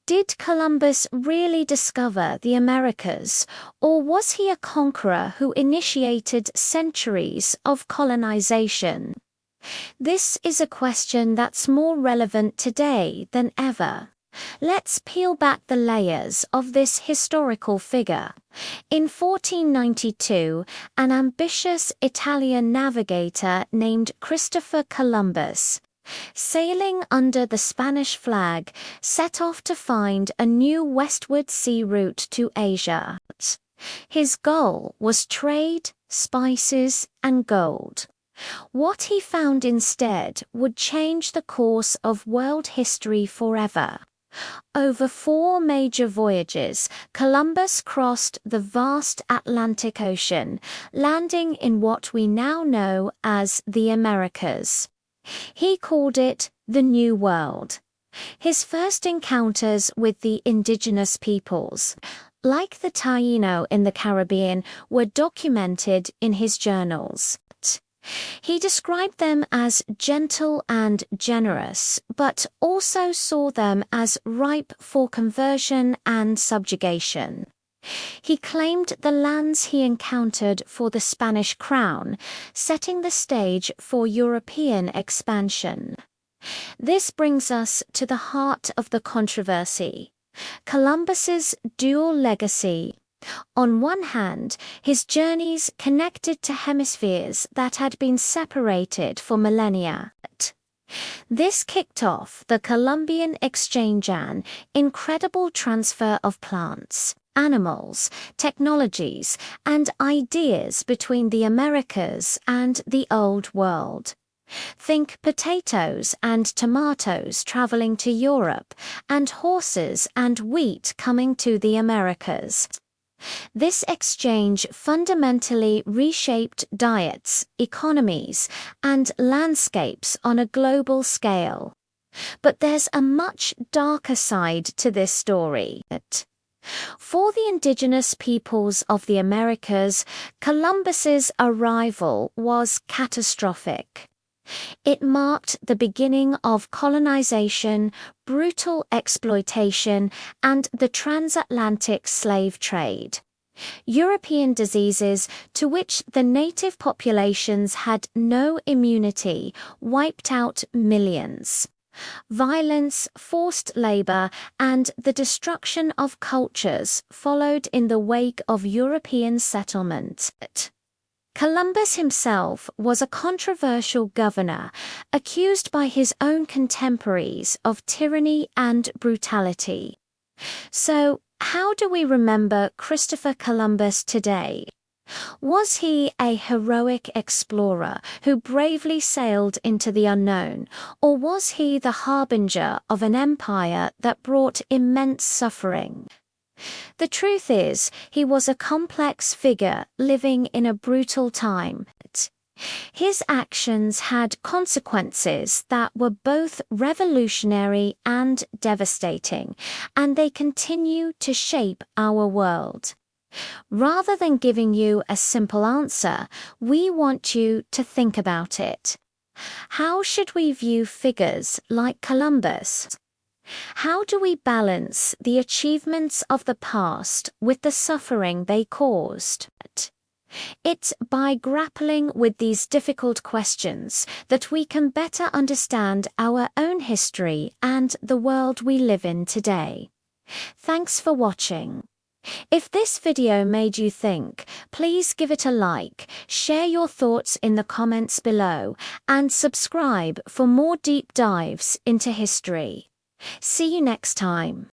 Did Columbus really discover the Americas, or was he a conqueror who initiated centuries of colonization? This is a question that's more relevant today than ever. Let's peel back the layers of this historical figure. In 1492, an ambitious Italian navigator named Christopher Columbus, sailing under the Spanish flag, set off to find a new westward sea route to Asia. His goal was trade, spices, and gold. What he found instead would change the course of world history forever. Over 4 major voyages, Columbus crossed the vast Atlantic Ocean, landing in what we now know as the Americas. He called it the New World. His first encounters with the Indigenous Peoples, like the Taino in the Caribbean, were documented in his journals. He described them as gentle and generous, but also saw them as ripe for conversion and subjugation. He claimed the lands he encountered for the Spanish crown, setting the stage for European expansion. This brings us to the heart of the controversy: Columbus's dual legacy. On one hand, his journeys connected to hemispheres that had been separated for millennia. This kicked off the Columbian Exchange, an incredible transfer of plants, animals, technologies, and ideas between the Americas and the Old World. Think potatoes and tomatoes traveling to Europe, and horses and wheat coming to the Americas. This exchange fundamentally reshaped diets, economies, and landscapes on a global scale. But there's a much darker side to this story. For the indigenous peoples of the Americas, Columbus's arrival was catastrophic. It marked the beginning of colonization, brutal exploitation, and the transatlantic slave trade. European diseases, to which the native populations had no immunity, wiped out millions. Violence, forced labor, and the destruction of cultures followed in the wake of European settlement. Columbus himself was a controversial governor, accused by his own contemporaries of tyranny and brutality. So, how do we remember Christopher Columbus today? Was he a heroic explorer who bravely sailed into the unknown, or was he the harbinger of an empire that brought immense suffering? The truth is, he was a complex figure living in a brutal time. His actions had consequences that were both revolutionary and devastating, and they continue to shape our world. Rather than giving you a simple answer, we want you to think about it. How should we view figures like Columbus? How do we balance the achievements of the past with the suffering they caused? It's by grappling with these difficult questions that we can better understand our own history and the world we live in today. Thanks for watching. If this video made you think, please give it a like, share your thoughts in the comments below, and subscribe for more deep dives into history. See you next time.